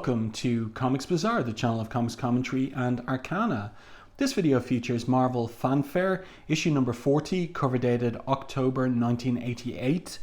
welcome to Comics Bazaar, the channel of comics commentary and arcana. This video features Marvel Fanfare, issue number 40, cover dated October 1988.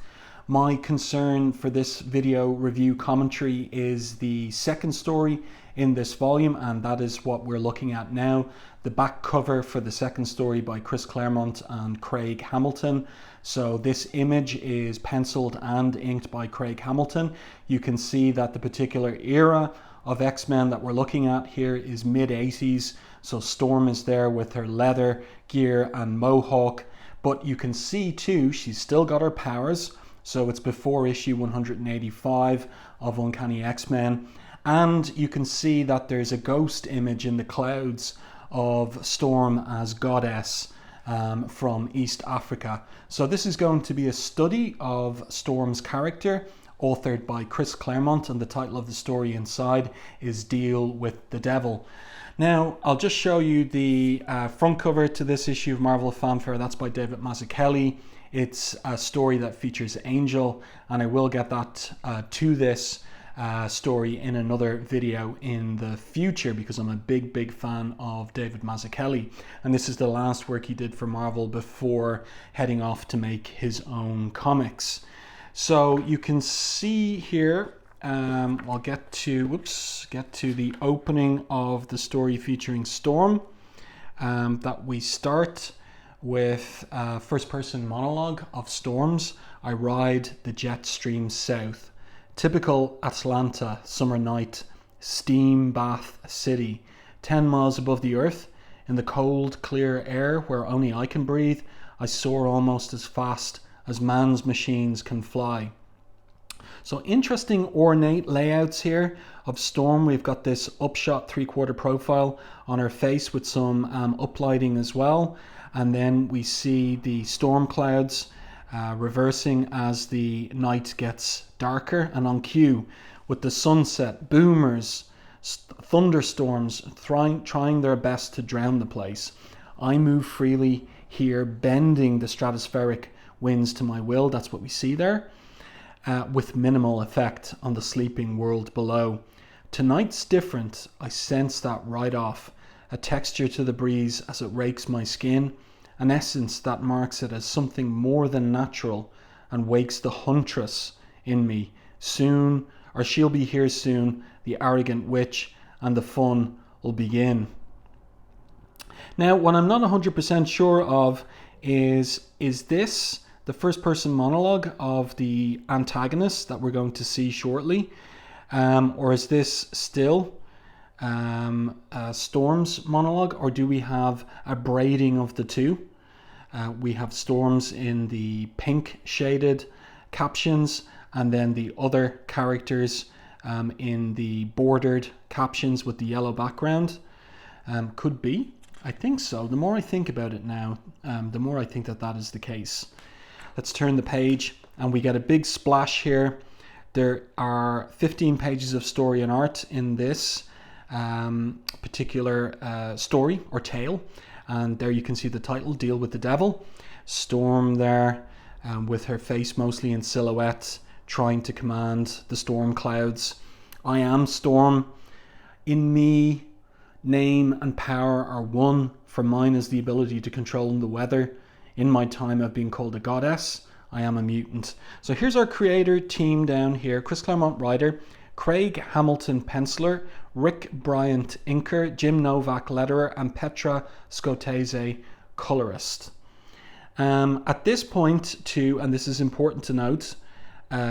My concern for this video review commentary is the second story in this volume, and that is what we're looking at now. The back cover for the second story by Claremont and Craig Hamilton. So this image is penciled and inked by Craig Hamilton. You can see that the particular era of X-Men that we're looking at here is mid-80s. So Storm is there with her leather gear and mohawk, but you can see too, she's still got her powers. So it's before issue 185 of Uncanny X-Men. And you can see that there's a ghost image in the clouds of Storm as goddess from East Africa. So this is going to be a study of Storm's character, authored by Claremont, and the title of the story inside is Deal with the Devil. Now, I'll just show you the front cover to this issue of Marvel Fanfare. That's by David Mazzucchelli. It's a story that features Angel, and I will get that to this story in another video in the future because I'm a big fan of David Mazzucchelli, and this is the last work he did for Marvel before heading off to make his own comics. So you can see here, I'll get to the opening of the story featuring Storm, that we start with a first-person monologue of Storm's. I ride the jet stream south. Typical Atlanta summer night, steam bath city, 10 miles above the earth, in the cold, clear air where only I can breathe. I soar almost as fast as man's machines can fly. So interesting ornate layouts here of Storm. We've got this upshot 3/4 profile on her face with some uplighting as well. And then we see the storm clouds reversing as the night gets darker, and on cue with the sunset, boomers, thunderstorms trying their best to drown the place. I move freely here, bending the stratospheric winds to my will. That's what we see there, with minimal effect on the sleeping world below. Tonight's different. I sense that right off. A texture to the breeze as it rakes my skin, an essence that marks it as something more than natural and wakes the huntress in me. Soon, or she'll be here soon, the arrogant witch, and the fun will begin. Now, what I'm not 100% sure of is this the first person monologue of the antagonist that we're going to see shortly? Or is this still Storm's monologue, or do we have a braiding of the two? We have Storm's in the pink shaded captions, and then the other characters in the bordered captions with the yellow background. Could be. I think so. The more I think about it now, the more I think that that is the case. Let's turn the page, and we get a big splash here. There are 15 pages of story and art in this particular story or tale, and there you can see the title, Deal with the Devil. Storm there with her face mostly in silhouette, trying to command the storm clouds. I am Storm. In me, name and power are one, for mine is the ability to control the weather. In my time I've been called a goddess. I am a mutant. So here's our creator team down here. Claremont writer, Craig Hamilton penciler, Rick Bryant inker, Jim Novak letterer, and Petra Scotese colorist. At this point too, and this is important to note,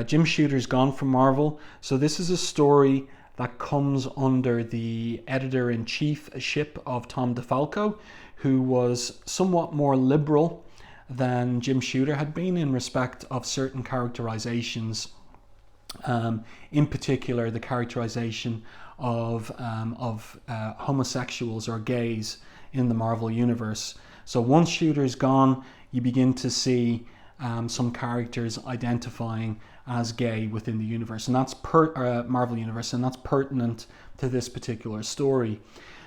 Jim Shooter's gone from Marvel, so this is a story that comes under the editor-in-chief-ship of Tom DeFalco, who was somewhat more liberal than Jim Shooter had been in respect of certain characterizations. In particular, the characterization of homosexuals or gays in the Marvel universe. So once Shooter's gone, you begin to see some characters identifying as gay within the universe, and that's Marvel universe, and that's pertinent to this particular story.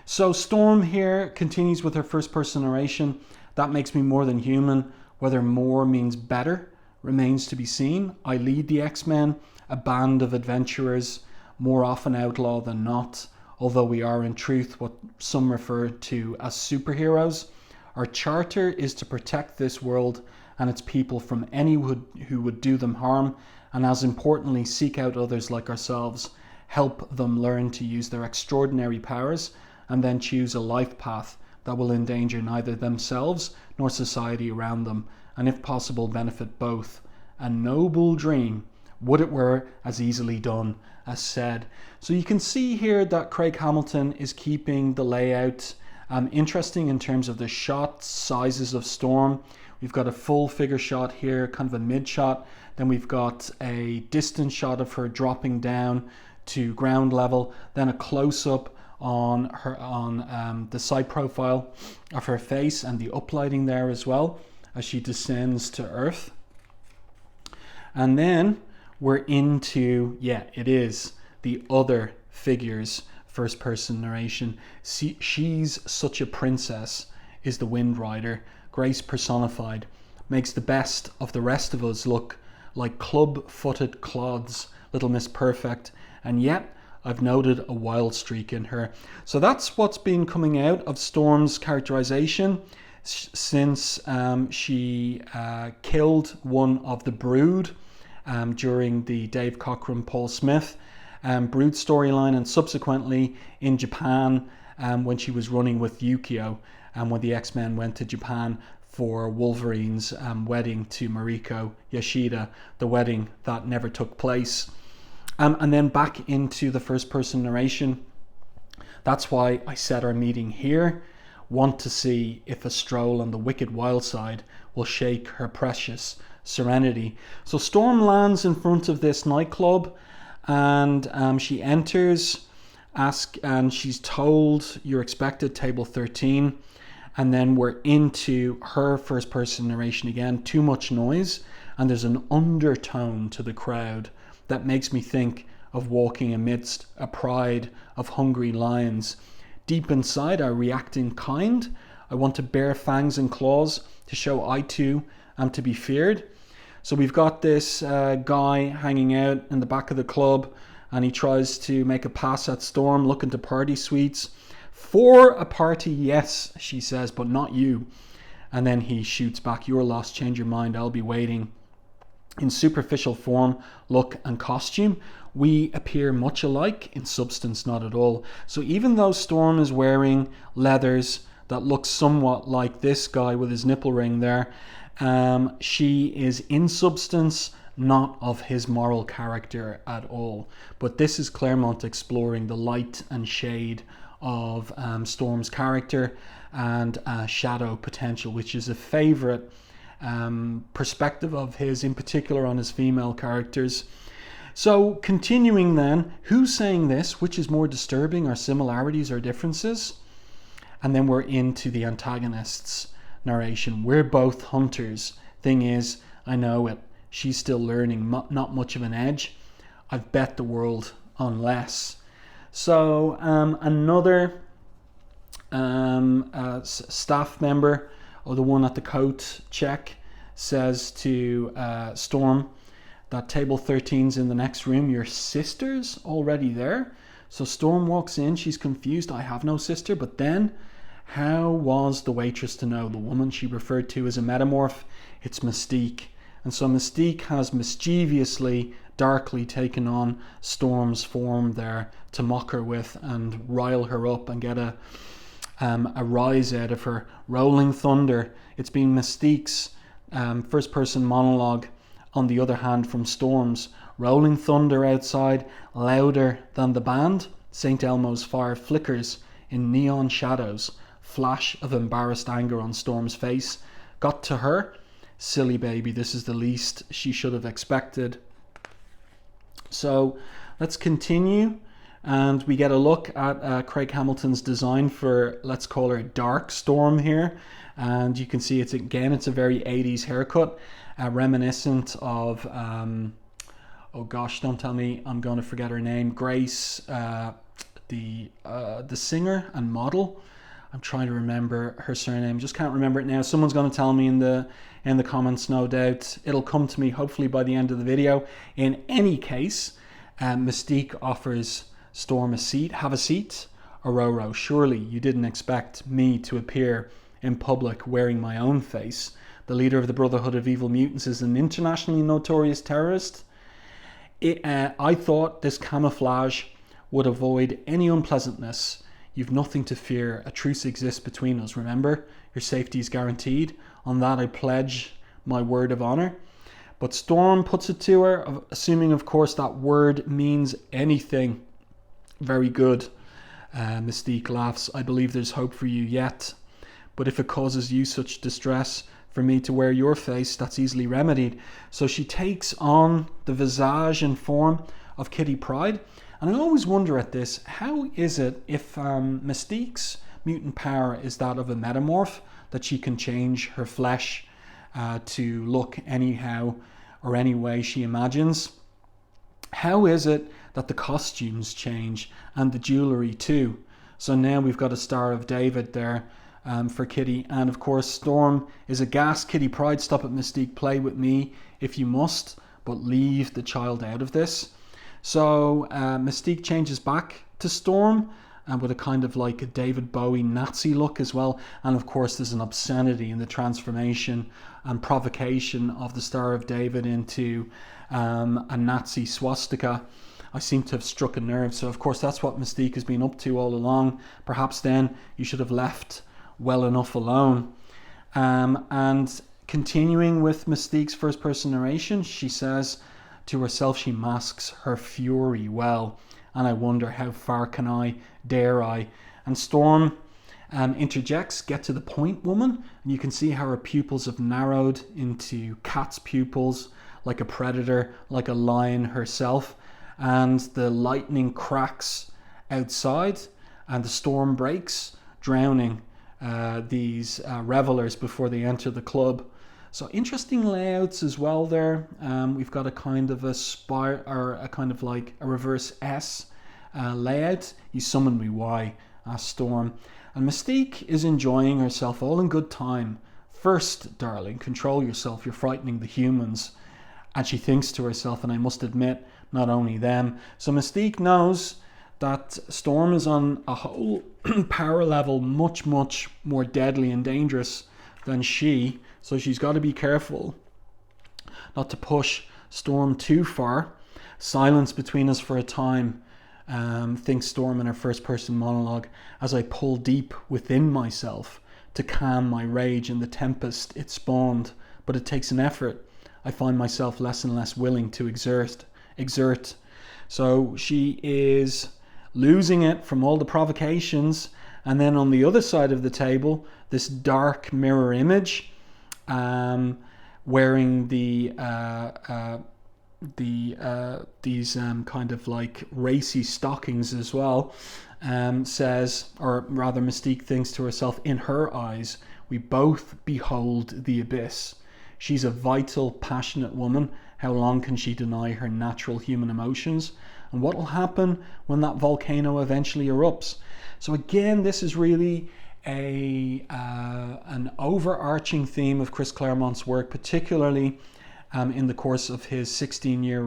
So Storm here continues with her first person narration. That makes me more than human. Whether more means better remains to be seen. I lead the X-Men, a band of adventurers. more often outlaw than not, although we are in truth what some refer to as superheroes. Our charter is to protect this world and its people from any who would do them harm, and as importantly, seek out others like ourselves, help them learn to use their extraordinary powers, and then choose a life path that will endanger neither themselves nor society around them, and if possible benefit both. A noble dream, would it were as easily done as said. So you can see here that Craig Hamilton is keeping the layout interesting in terms of the shot sizes of Storm. We've got a full figure shot here, kind of a mid shot. Then we've got a distant shot of her dropping down to ground level. Then a close up on her the side profile of her face and the uplighting there as well as she descends to earth. And then we're into, it is the other figures first person narration. She's such a princess is the Wind Rider, Grace personified, makes the best of the rest of us look like club-footed clods, Little Miss Perfect, and yet I've noted a wild streak in her. So that's what's been coming out of Storm's characterization since she killed one of the Brood during the Dave Cockrum, Paul Smith Brood storyline, and subsequently in Japan when she was running with Yukio, and when the X-Men went to Japan for Wolverine's wedding to Mariko Yashida, the wedding that never took place. And then back into the first person narration. That's why I set our meeting here. Want to see if a stroll on the wicked wild side will shake her precious serenity. So Storm lands in front of this nightclub, and she enters, and she's told you're expected table 13. And then we're into her first person narration again. Too much noise, and there's an undertone to the crowd that makes me think of walking amidst a pride of hungry lions. Deep inside I react in kind. I want to bear fangs and claws to show I too am to be feared. So we've got this guy hanging out in the back of the club, and he tries to make a pass at Storm, looking to party sweets. For a party, yes, she says, but not you. And then he shoots back, you're lost, change your mind, I'll be waiting. In superficial form, look and costume, we appear much alike, in substance not at all. So even though Storm is wearing leathers that look somewhat like this guy with his nipple ring there, she is in substance not of his moral character at all. But this is Claremont exploring the light and shade of Storm's character and shadow potential, which is a favorite perspective of his, in particular on his female characters. So continuing then, who's saying this? Which is more disturbing, our similarities or differences? And then we're into the antagonist's narration. We're both hunters. Thing is, I know it. She's still learning, not much of an edge. I've bet the world on less. So another staff member, or the one at the coat check, says to Storm that table 13's in the next room. Your sister's already there? So Storm walks in, she's confused. I have no sister. But then, how was the waitress to know? The woman she referred to as a metamorph, it's Mystique. And so Mystique has mischievously, darkly taken on Storm's form there to mock her with and rile her up and get a rise out of her. Rolling Thunder, it's been Mystique's first person monologue, on the other hand from Storm's. Rolling thunder outside, louder than the band. St. Elmo's fire flickers in neon shadows. Flash of embarrassed anger on Storm's face. Got to her? Silly baby, this is the least she should have expected. So let's continue, and we get a look at Craig Hamilton's design for, let's call her Dark Storm here. And you can see it's a very 80s haircut, reminiscent of oh gosh, don't tell me I'm going to forget her name, Grace, the singer and model. I'm trying to remember her surname, just can't remember it now. Someone's going to tell me in the comments, no doubt. It'll come to me hopefully by the end of the video. In any case, Mystique offers Storm a seat. Have a seat. Aurora, surely you didn't expect me to appear in public wearing my own face. The leader of the Brotherhood of Evil Mutants is an internationally notorious terrorist. I thought this camouflage would avoid any unpleasantness. You've nothing to fear. A truce exists between us, remember? Your safety is guaranteed. On that I pledge my word of honor. But Storm puts it to her, assuming of course that word means anything. Very good. Mystique laughs. I believe there's hope for you yet. But if it causes you such distress for me to wear your face, that's easily remedied. So she takes on the visage and form of Kitty Pryde. And I always wonder at this, how is it if Mystique's mutant power is that of a metamorph, that she can change her flesh to look anyhow or any way she imagines? How is it that the costumes change and the jewellery too? So now we've got a Star of David there for Kitty, and of course Storm is aghast. Kitty Pryde, stop it, Mystique, play with me if you must, but leave the child out of this. So Mystique changes back to Storm, and with a kind of like a David Bowie Nazi look as well. And of course there's an obscenity in the transformation and provocation of the Star of David into a Nazi swastika. I seem to have struck a nerve. So of course that's what Mystique has been up to all along. Perhaps then you should have left well enough alone. And continuing with Mystique's first person narration, she says to herself, she masks her fury well. And I wonder, how far can I, dare I? And Storm interjects, get to the point, woman. And you can see how her pupils have narrowed into cat's pupils, like a predator, like a lion herself. And the lightning cracks outside and the storm breaks, drowning these revelers before they enter the club. So interesting layouts as well there. We've got a kind of a spire, or a kind of like a reverse S layout. You summon me, why? Asks Storm. And Mystique is enjoying herself, all in good time. First, darling, control yourself. You're frightening the humans. And she thinks to herself, and I must admit, not only them. So Mystique knows that Storm is on a whole power level much, much more deadly and dangerous than she. So she's got to be careful not to push Storm too far. Silence between us for a time, thinks Storm in her first person monologue, as I pull deep within myself to calm my rage and the tempest it spawned. But it takes an effort. I find myself less and less willing to exert. So she is losing it from all the provocations. And then on the other side of the table, this dark mirror image, wearing these kind of like racy stockings as well, says, or rather Mystique thinks to herself, in her eyes we both behold the abyss. She's a vital, passionate woman. How long can she deny her natural human emotions? And what will happen when that volcano eventually erupts? So again, this is really an overarching theme of Chris Claremont's work, particularly in the course of his 16-year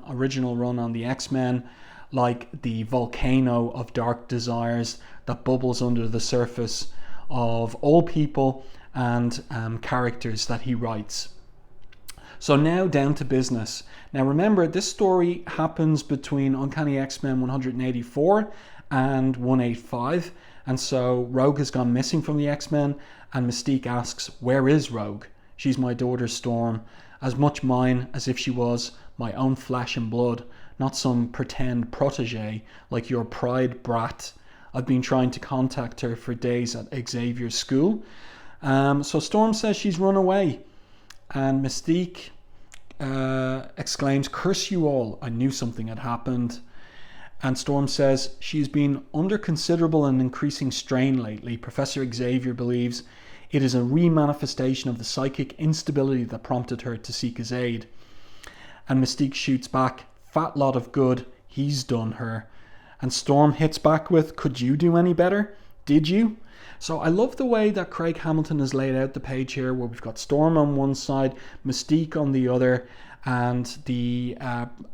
original run on the X-Men, like the volcano of dark desires that bubbles under the surface of all people and characters that he writes. So now down to business. Now remember, this story happens between Uncanny X-Men 184 and 185. And so Rogue has gone missing from the X-Men, and Mystique asks, where is Rogue? She's my daughter Storm, as much mine as if she was my own flesh and blood, not some pretend protege like your Pride brat. I've been trying to contact her for days at Xavier's school. So Storm says she's run away, and Mystique exclaims, curse you all, I knew something had happened. And Storm says she's been under considerable and increasing strain lately. Professor Xavier believes it is a remanifestation of the psychic instability that prompted her to seek his aid. And Mystique shoots back, fat lot of good, he's done her. And Storm hits back with, could you do any better? Did you? So I love the way that Craig Hamilton has laid out the page here, where we've got Storm on one side, Mystique on the other, and the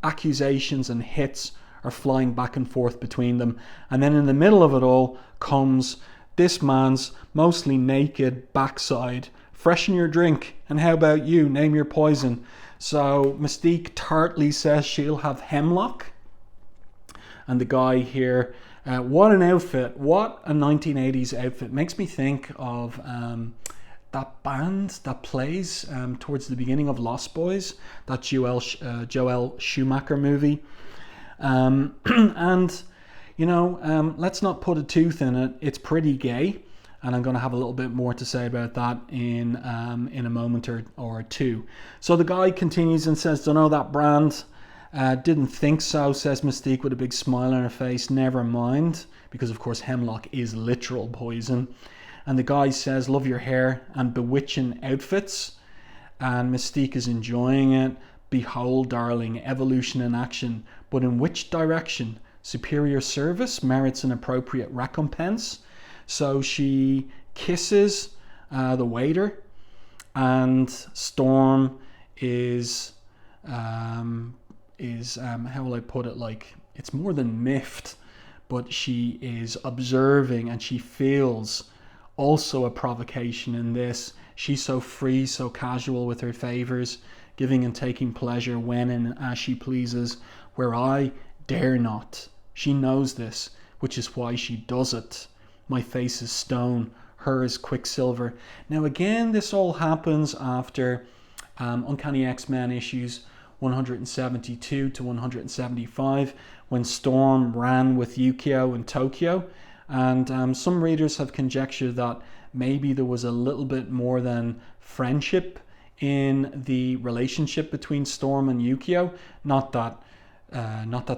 accusations and hits are flying back and forth between them. And then in the middle of it all comes this man's mostly naked backside. Freshen your drink, and how about you? Name your poison. So Mystique tartly says she'll have hemlock. And the guy here, what an outfit. What a 1980s outfit. Makes me think of that band that plays towards the beginning of Lost Boys, that Joel Schumacher movie. And, you know, let's not put a tooth in it. It's pretty gay. And I'm going to have a little bit more to say about that in a moment or two. So the guy continues and says, don't know that brand. Didn't think so, says Mystique with a big smile on her face. Never mind, because of course hemlock is literal poison. And the guy says, love your hair and bewitching outfits. And Mystique is enjoying it. Behold, darling, evolution in action. But in which direction? Superior service merits an appropriate recompense. So she kisses the waiter, and Storm is how will I put it? Like, it's more than miffed, but she is observing, and she feels also a provocation in this. She's so free, so casual with her favors, giving and taking pleasure when and as she pleases, where I dare not. She knows this, which is why she does it. My face is stone, her is quicksilver. Now again, this all happens after Uncanny X-Men issues 172 to 175, when Storm ran with Yukio in Tokyo. And some readers have conjectured that maybe there was a little bit more than friendship in the relationship between Storm and Yukio. Not that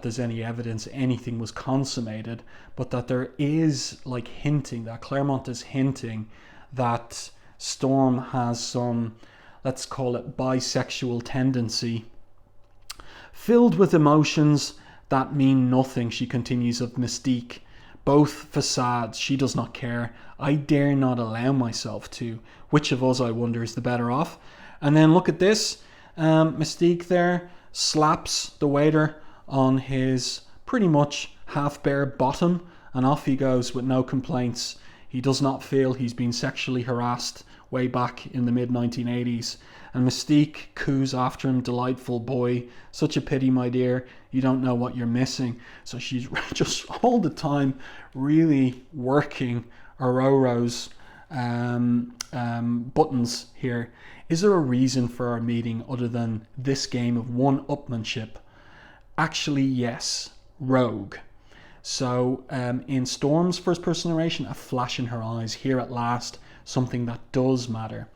there's any evidence anything was consummated, but that there is like hinting, that Claremont is hinting that Storm has some, let's call it, bisexual tendency. Filled with emotions that mean nothing, she continues, of Mystique. Both facades, she does not care. I dare not allow myself to. Which of us, I wonder, is the better off? And then look at this. Mystique there slaps the waiter on his pretty much half-bare bottom, and off he goes with no complaints. He does not feel he's been sexually harassed way back in the mid-1980s. And Mystique coos after him, delightful boy, such a pity, my dear, you don't know what you're missing. So she's just all the time really working Ororo's buttons here. Is there a reason for our meeting other than this game of one-upmanship? Actually, yes. Rogue. So in Storm's first-person narration, a flash in her eyes. Here at last, something that does matter.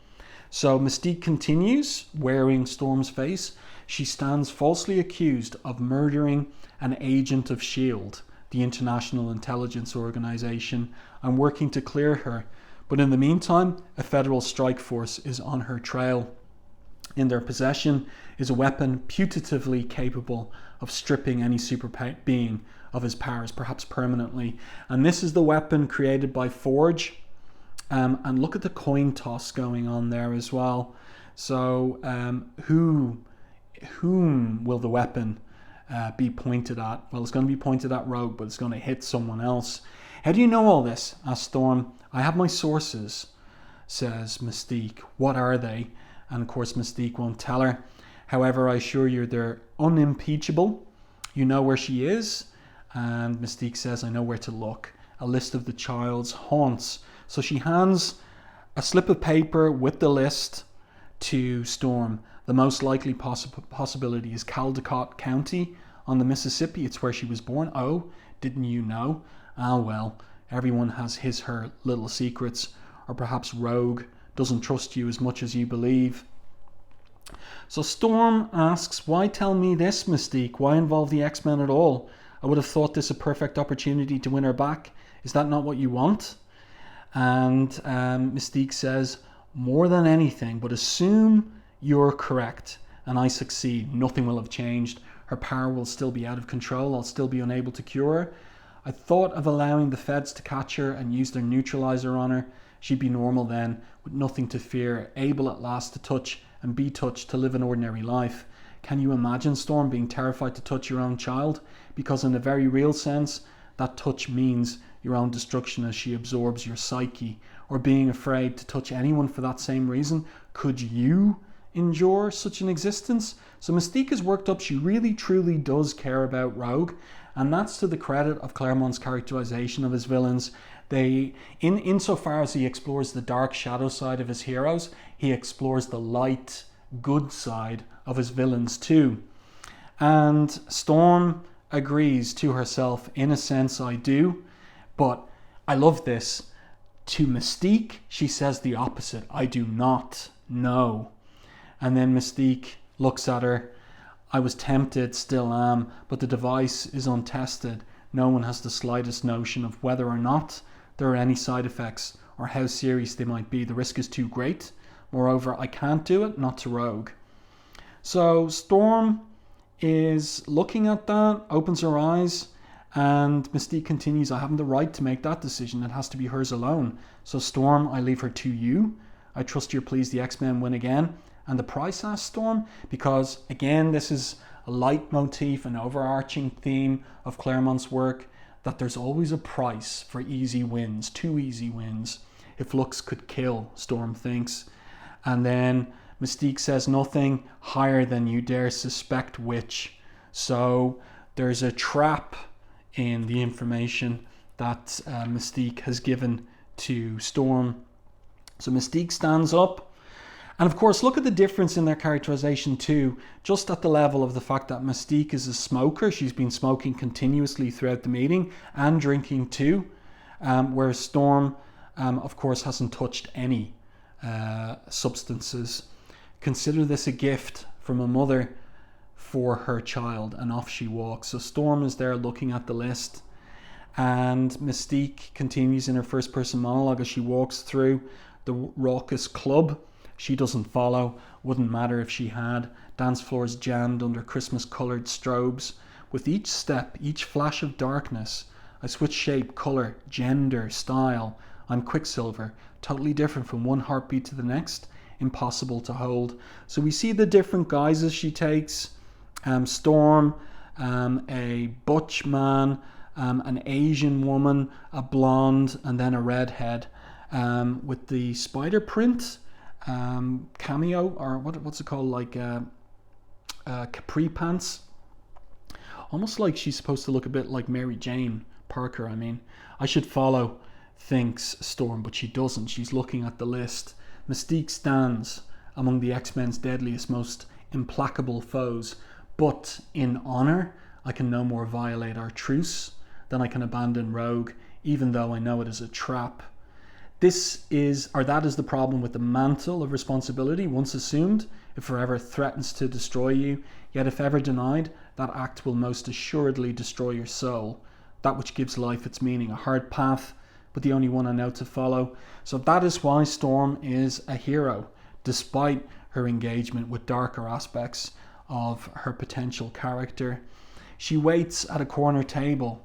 So Mystique continues, wearing Storm's face. She stands falsely accused of murdering an agent of S.H.I.E.L.D., the International Intelligence Organization. I'm working to clear her. But in the meantime, a federal strike force is on her trail. In their possession is a weapon putatively capable of stripping any super being of his powers, perhaps permanently. And this is the weapon created by Forge. And look at the coin toss going on there as well. So whom will the weapon be pointed at? Well, it's going to be pointed at Rogue, but it's going to hit someone else. How do you know all this? Asked Storm. I have my sources, says Mystique. What are they? And of course Mystique won't tell her. However, I assure you they're unimpeachable. You know where she is? And Mystique says, I know where to look. A list of the child's haunts. So she hands a slip of paper with the list to Storm. The most likely possibility is Caldecott County on the Mississippi. It's where she was born. Oh, didn't you know? Ah, well, everyone has her little secrets. Or perhaps Rogue doesn't trust you as much as you believe. So Storm asks, why tell me this, Mystique? Why involve the X-Men at all? I would have thought this a perfect opportunity to win her back. Is that not what you want? And Mystique says, more than anything, but assume you're correct and I succeed. Nothing will have changed. Her power will still be out of control. I'll still be unable to cure her. I thought of allowing the feds to catch her and use their neutralizer on her. She'd be normal then, with nothing to fear, able at last to touch and be touched, to live an ordinary life. Can you imagine, Storm, being terrified to touch your own child? Because in a very real sense, that touch means your own destruction as she absorbs your psyche. Or being afraid to touch anyone for that same reason. Could you endure such an existence? So Mystique is worked up. She really truly does care about Rogue, and that's to the credit of Claremont's characterization of his villains. Insofar as he explores the dark shadow side of his heroes, he explores the light, good side of his villains too. And Storm agrees to herself, in a sense I do, but I love this. To Mystique, she says the opposite. I do not know. And then Mystique looks at her. I was tempted, still am, but the device is untested. No one has the slightest notion of whether or not there are any side effects or how serious they might be. The risk is too great. Moreover, I can't do it, not to Rogue. So Storm is looking at that, opens her eyes, and Mystique continues, I haven't the right to make that decision. It has to be hers alone. So Storm, I leave her to you. I trust you're pleased the X-Men win again. And the price, asks Storm, because again, this is a leitmotif, an overarching theme of Claremont's work, that there's always a price for easy wins, too easy wins. If looks could kill, Storm thinks. And then Mystique says nothing higher than you dare suspect which. So there's a trap in the information that Mystique has given to Storm. So Mystique stands up. And of course, look at the difference in their characterization too, just at the level of the fact that Mystique is a smoker. She's been smoking continuously throughout the meeting and drinking too, whereas Storm, of course, hasn't touched any substances. Consider this a gift from a mother for her child, and off she walks. So Storm is there looking at the list, and Mystique continues in her first person monologue as she walks through the raucous club. She doesn't follow, wouldn't matter if she had. Dance floors jammed under Christmas coloured strobes. With each step, each flash of darkness, I switch shape, colour, gender, style. I'm Quicksilver, totally different from one heartbeat to the next, impossible to hold. So we see the different guises she takes. Storm, a butch man, an Asian woman, a blonde, and then a redhead, with the spider print cameo, or what's it called, like capri pants, almost like she's supposed to look a bit like Mary Jane Parker. I should follow, thinks Storm, but she doesn't. She's looking at the list. Mystique stands among the X-Men's deadliest, most implacable foes, but in honor I can no more violate our truce than I can abandon Rogue, even though I know it is a trap. That is the problem with the mantle of responsibility. Once assumed, it forever threatens to destroy you. Yet if ever denied, that act will most assuredly destroy your soul, that which gives life its meaning. A hard path, but the only one I know to follow. So that is why Storm is a hero, despite her engagement with darker aspects of her potential character. She waits at a corner table,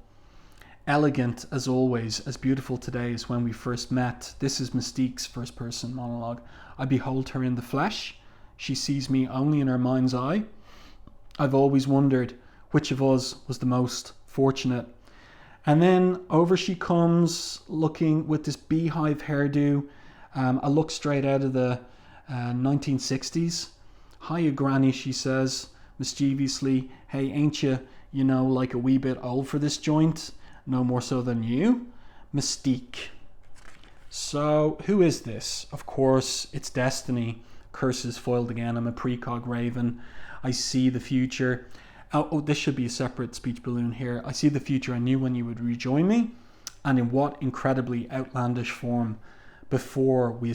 elegant as always, as beautiful today as when we first met. This is Mystique's first person monologue. I behold her in the flesh. She sees me only in her mind's eye. I've always wondered which of us was the most fortunate. And then over she comes, looking with this beehive hairdo, a look straight out of the 1960s. Hiya, Granny, she says mischievously. Hey, ain't you, like a wee bit old for this joint? No more so than you. Mystique. So, who is this? Of course, it's Destiny. Curses foiled again. I'm a precog raven. I see the future. Oh, this should be a separate speech balloon here. I see the future. I knew when you would rejoin me, and in what incredibly outlandish form before we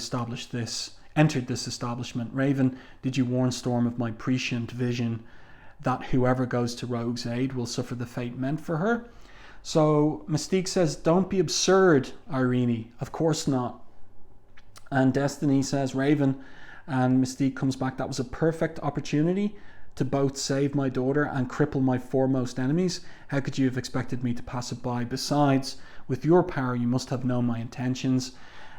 entered this establishment. Raven, did you warn Storm of my prescient vision that whoever goes to Rogue's aid will suffer the fate meant for her? So Mystique says, don't be absurd, Irene. Of course not. And Destiny says, Raven, and Mystique comes back, that was a perfect opportunity to both save my daughter and cripple my foremost enemies? How could you have expected me to pass it by? Besides, with your power, you must have known my intentions.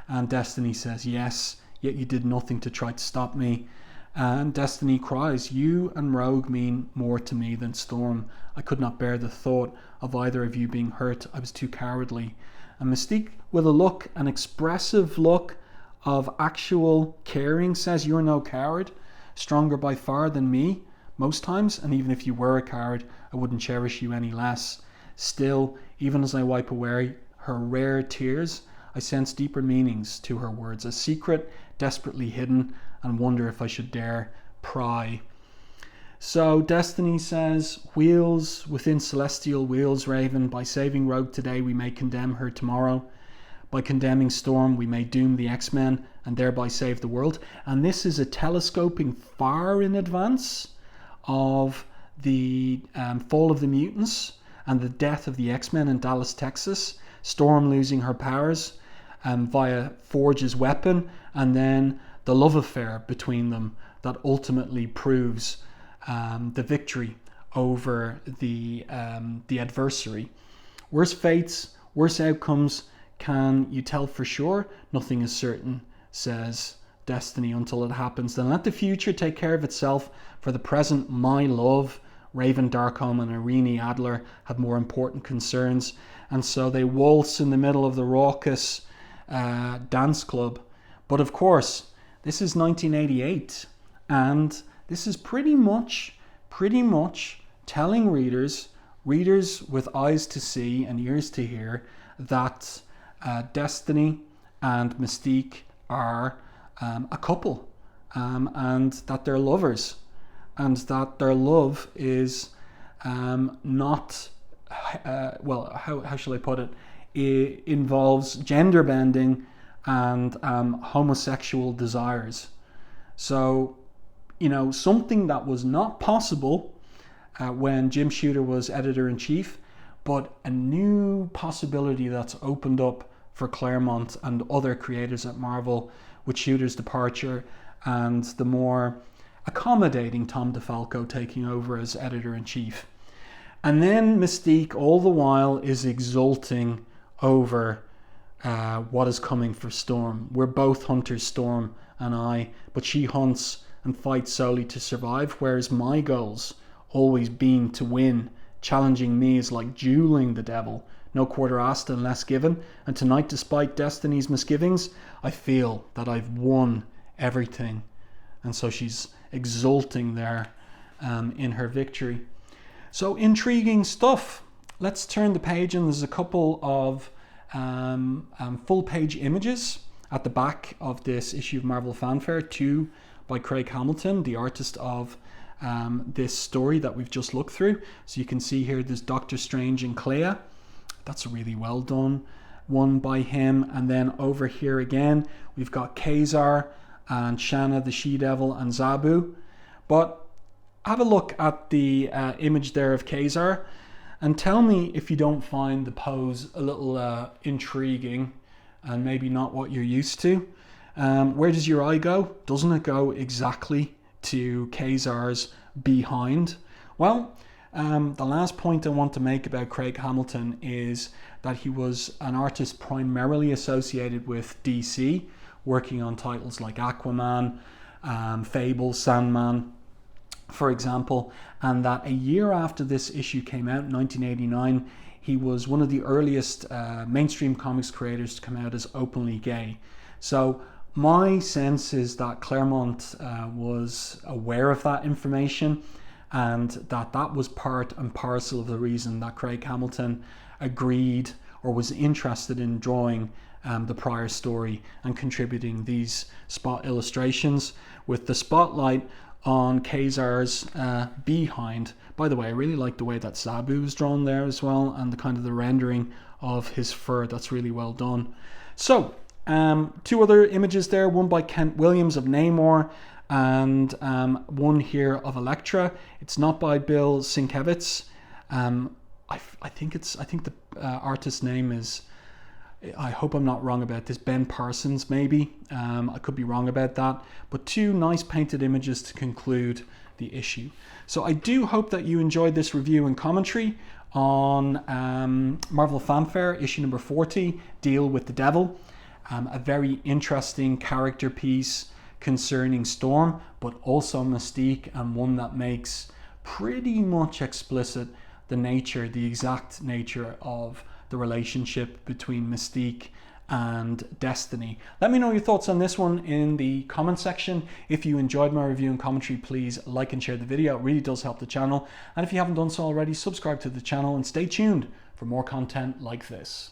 And Destiny says, yes, yet you did nothing to try to stop me. And Destiny cries, you and Rogue mean more to me than Storm. I could not bear the thought of either of you being hurt. I was too cowardly. And Mystique, with a look, an expressive look of actual caring, says, you're no coward. Stronger by far than me, most times. And even if you were a coward, I wouldn't cherish you any less. Still, even as I wipe away her rare tears, I sense deeper meanings to her words, a secret desperately hidden, and wonder if I should dare pry. So Destiny says, wheels within celestial wheels, Raven. By saving Rogue today, we may condemn her tomorrow. By condemning Storm, we may doom the X-Men and thereby save the world. And this is a telescoping far in advance of the fall of the mutants and the death of the X-Men in Dallas, Texas. Storm losing her powers via Forge's weapon, and then the love affair between them that ultimately proves the victory over the adversary. Worse fates, worse outcomes. Can you tell for sure? Nothing is certain, says Destiny, until it happens. Then let the future take care of itself. For the present, my love, Raven Darkholme and Irene Adler, have more important concerns. And so they waltz in the middle of the raucous dance club. But of course, this is 1988, and this is pretty much telling readers with eyes to see and ears to hear, that Destiny and Mystique are a couple, and that they're lovers, and that their love is not, how shall I put it? It involves gender bending and homosexual desires. So, something that was not possible when Jim Shooter was editor-in-chief, but a new possibility that's opened up for Claremont and other creators at Marvel with Shooter's departure and the more accommodating Tom DeFalco taking over as editor-in-chief. And then Mystique all the while is exulting over what is coming for Storm. We're both hunters, Storm and I, but she hunts and fights solely to survive, whereas my goals always been to win. Challenging me is like dueling the devil. No quarter asked and less given. And tonight, despite Destiny's misgivings, I feel that I've won everything. And so she's exulting there in her victory. So intriguing stuff. Let's turn the page, and there's a couple of full page images at the back of this issue of Marvel Fanfare, 2 by Craig Hamilton, the artist of this story that we've just looked through. So you can see here there's Doctor Strange and Clea. That's a really well done one by him. And then over here again we've got Kazar and Shanna the She-Devil and Zabu. But have a look at the image there of Kazar and tell me if you don't find the pose a little intriguing and maybe not what you're used to. Where does your eye go? Doesn't it go exactly to Kazar's behind? Well, the last point I want to make about Craig Hamilton is that he was an artist primarily associated with DC, working on titles like Aquaman, Fable, Sandman, for example, and that a year after this issue came out in 1989, he was one of the earliest mainstream comics creators to come out as openly gay. So my sense is that Claremont was aware of that information, and that was part and parcel of the reason that Craig Hamilton agreed or was interested in drawing the prior story and contributing these spot illustrations with the spotlight on Kazar's behind. By the way, I really like the way that Zabu is drawn there as well, and the kind of the rendering of his fur. That's really well done. So 2 other images there, one by Kent Williams of Namor, and one here of Elektra. It's not by Bill Sienkiewicz. I think the artist's name is, I hope I'm not wrong about this, Ben Parsons maybe. I could be wrong about that. But 2 nice painted images to conclude the issue. So I do hope that you enjoyed this review and commentary on Marvel Fanfare issue number 40, Deal with the Devil. A very interesting character piece concerning Storm, but also Mystique, and one that makes pretty much explicit the exact nature of the relationship between Mystique and Destiny. Let me know your thoughts on this one in the comment section. If you enjoyed my review and commentary, please like and share the video. It really does help the channel. And if you haven't done so already, subscribe to the channel and stay tuned for more content like this.